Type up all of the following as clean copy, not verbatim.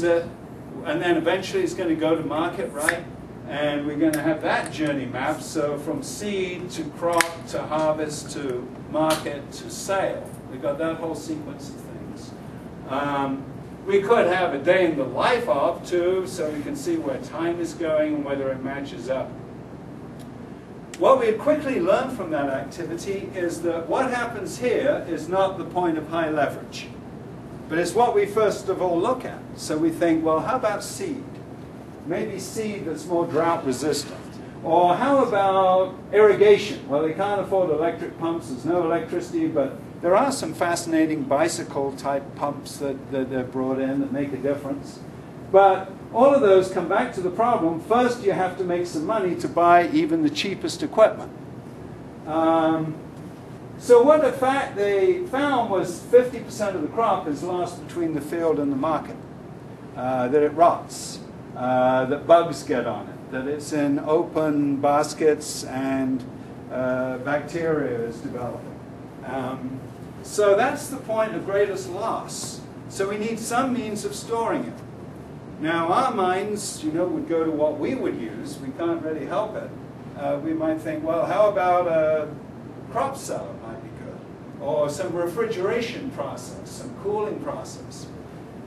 it, and then eventually it's going to go to market, right? And we're going to have that journey map. So from seed to crop to harvest to market to sale, we've got that whole sequence of things. We could have a day in the life of too, so we can see where time is going and whether it matches up. What we quickly learn from that activity is that what happens here is not the point of high leverage, but it's what we first of all look at. So we think, well, how about seed? Maybe seed that's more drought resistant. Or how about irrigation? Well, they can't afford electric pumps. There's no electricity, but there are some fascinating bicycle-type pumps that they're brought in that make a difference. But all of those come back to the problem. First, you have to make some money to buy even the cheapest equipment. So what in fact they found was 50% of the crop is lost between the field and the market. That it rots, that bugs get on it, that it's in open baskets and bacteria is developing. So that's the point of greatest loss. So we need some means of storing it. Now our minds, would go to what we would use. We can't really help it. We might think, well, how about a crop cellar might be good, or some refrigeration process, some cooling process.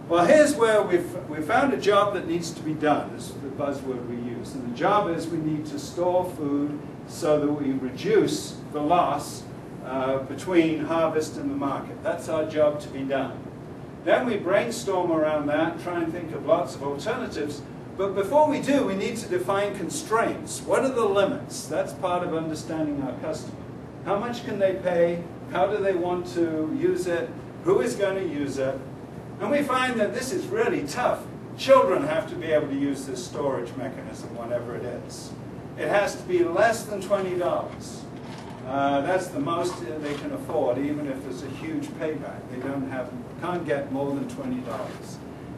Well, here's where we've found a job that needs to be done, is the buzzword we use. And the job is we need to store food so that we reduce the loss between harvest and the market. That's our job to be done. Then we brainstorm around that, try and think of lots of alternatives. But before we do, we need to define constraints. What are the limits? That's part of understanding our customer. How much can they pay? How do they want to use it? Who is going to use it? And we find that this is really tough. Children have to be able to use this storage mechanism, whatever it is. It has to be less than $20. That's the most they can afford, even if there's a huge payback. They can't get more than $20.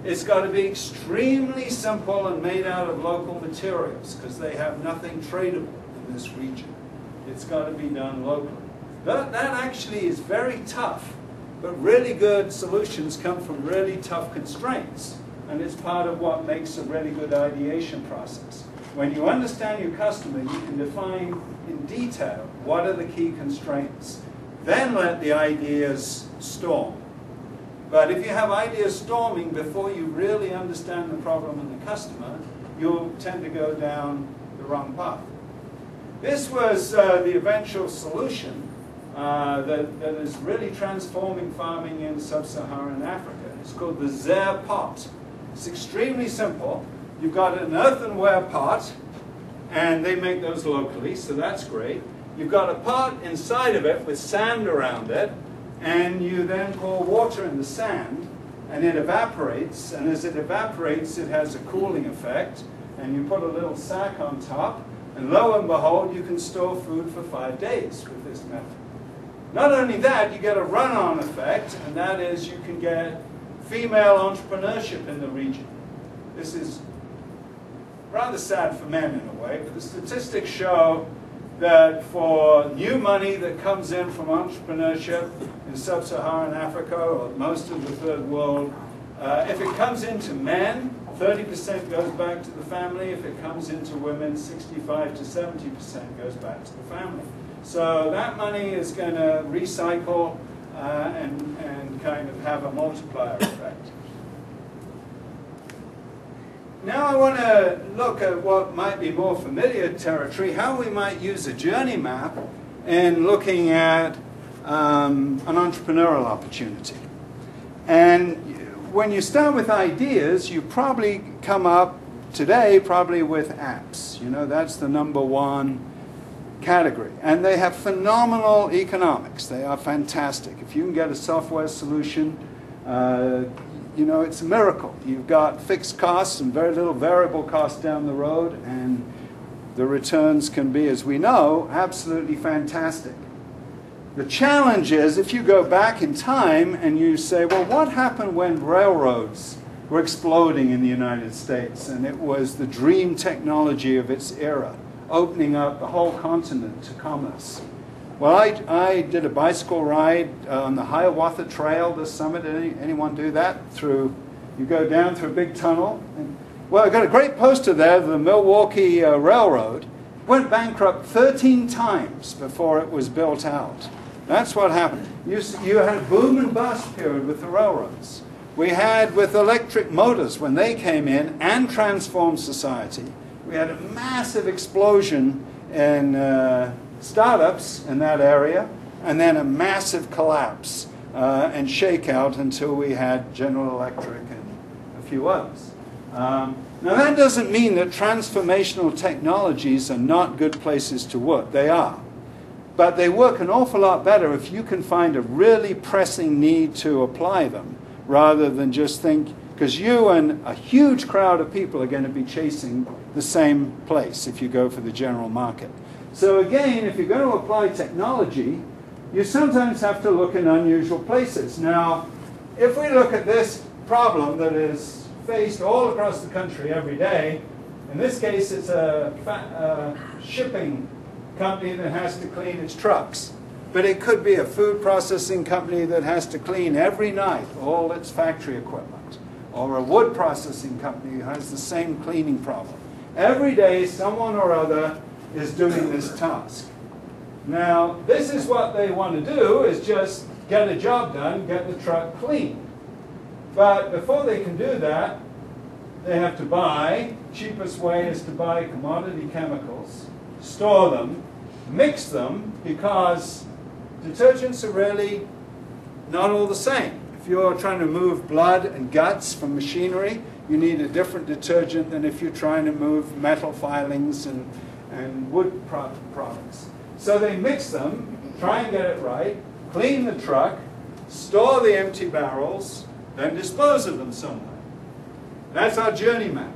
It's got to be extremely simple and made out of local materials, because they have nothing tradable in this region. It's got to be done locally. That actually is very tough, but really good solutions come from really tough constraints, and it's part of what makes a really good ideation process. When you understand your customer, you can define in detail what are the key constraints. Then let the ideas storm. But if you have ideas storming before you really understand the problem and the customer, you'll tend to go down the wrong path. This was the eventual solution that is really transforming farming in sub-Saharan Africa. It's called the Zer pot. It's extremely simple. You've got an earthenware pot, and they make those locally, so that's great. You've got a pot inside of it with sand around it, and you then pour water in the sand, and it evaporates, and as it evaporates, it has a cooling effect, and you put a little sack on top, and lo and behold, you can store food for 5 days with this method. Not only that, you get a run-on effect, and that is you can get female entrepreneurship in the region. This is rather sad for men in a way, but the statistics show that for new money that comes in from entrepreneurship in sub-Saharan Africa or most of the third world, if it comes into men, 30% goes back to the family. If it comes into women, 65 to 70% goes back to the family. So that money is going to recycle and kind of have a multiplier effect. Now I want to look at what might be more familiar territory, how we might use a journey map in looking at an entrepreneurial opportunity. And when you start with ideas, you probably come up today with apps. That's the #1 category. And they have phenomenal economics. They are fantastic. If you can get a software solution, it's a miracle. You've got fixed costs and very little variable costs down the road, and the returns can be, as we know, absolutely fantastic. The challenge is, if you go back in time and you say, well, what happened when railroads were exploding in the United States, and it was the dream technology of its era, opening up the whole continent to commerce? Well, I did a bicycle ride on the Hiawatha Trail this summer. Did anyone do that? Through You go down through a big tunnel. And, well, I've got a great poster there, the Milwaukee Railroad. Went bankrupt 13 times before it was built out. That's what happened. You had a boom and bust period with the railroads. We had with electric motors when they came in and transformed society. We had a massive explosion in startups in that area, and then a massive collapse and shakeout until we had General Electric and a few others. Now that doesn't mean that transformational technologies are not good places to work. They are. But they work an awful lot better if you can find a really pressing need to apply them, rather than just think, because you and a huge crowd of people are going to be chasing the same place if you go for the general market. So again, if you're going to apply technology, you sometimes have to look in unusual places. Now, if we look at this problem that is faced all across the country every day, in this case it's a shipping company that has to clean its trucks. But it could be a food processing company that has to clean every night all its factory equipment. Or a wood processing company who has the same cleaning problem. Every day someone or other is doing this task. Now, this is what they want to do, is just get a job done, get the truck clean. But before they can do that, they have to buy, cheapest way is to buy commodity chemicals, store them, mix them, because detergents are really not all the same. If you're trying to move blood and guts from machinery, you need a different detergent than if you're trying to move metal filings and wood products. So they mix them, try and get it right, clean the truck, store the empty barrels, then dispose of them somewhere. That's our journey map.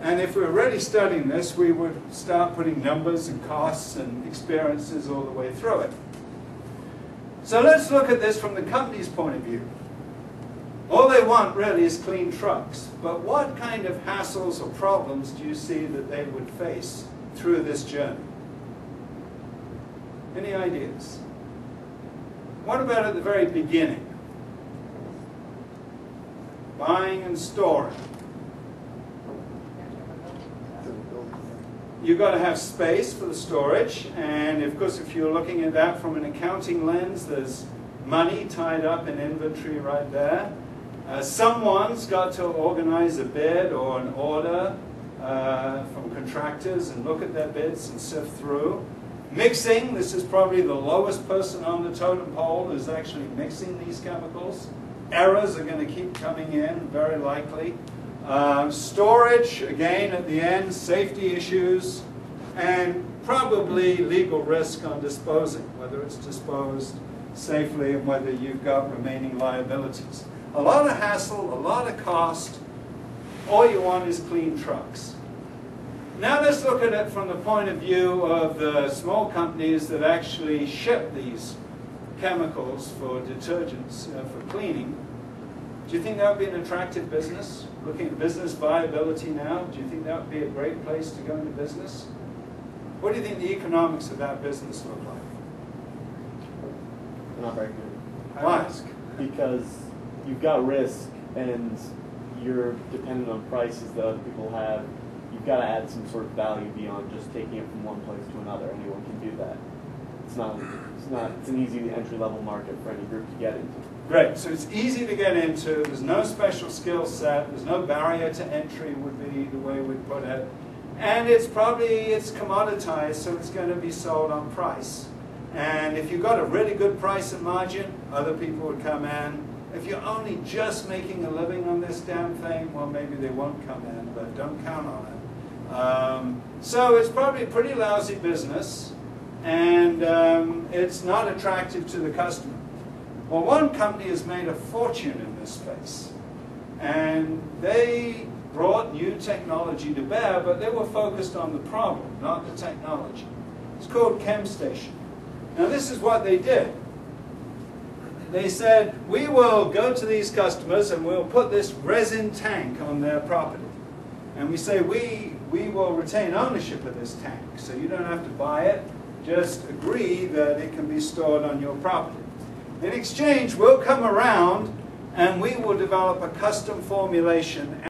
And if we're really studying this, we would start putting numbers and costs and experiences all the way through it. So let's look at this from the company's point of view. All they want really is clean trucks. But what kind of hassles or problems do you see that they would face through this journey? Any ideas? What about at the very beginning? Buying and storing. You've got to have space for the storage, and of course if you're looking at that from an accounting lens, there's money tied up in inventory right there. Someone's got to organize a bid or an order from contractors and look at their bids and sift through. Mixing, this is probably the lowest person on the totem pole is actually mixing these chemicals. Errors are going to keep coming in, very likely. Storage, again at the end, safety issues, and probably legal risk on disposing, whether it's disposed safely and whether you've got remaining liabilities. A lot of hassle, a lot of cost. All you want is clean trucks. Now let's look at it from the point of view of the small companies that actually ship these chemicals for detergents, for cleaning. Do you think that would be an attractive business? Looking at business viability now, do you think that would be a great place to go into business? What do you think the economics of that business look like? Not very good. Why? Because you've got risk and you're dependent on prices that other people have. You've got to add some sort of value beyond just taking it from one place to another. Anyone can do that. It's an easy entry-level market for any group to get into. Great, so it's easy to get into, there's no special skill set, there's no barrier to entry would be the way we'd put it. And it's commoditized, so it's going to be sold on price. And if you've got a really good price and margin, other people would come in. If you're only just making a living on this damn thing, well, maybe they won't come in, but don't count on it. So it's probably a pretty lousy business, and it's not attractive to the customer. Well, one company has made a fortune in this space, and they brought new technology to bear, but they were focused on the problem, not the technology. It's called ChemStation. Now, this is what they did. They said, we will go to these customers and we'll put this resin tank on their property. And we say, we will retain ownership of this tank, so you don't have to buy it. Just agree that it can be stored on your property. In exchange, we'll come around and we will develop a custom formulation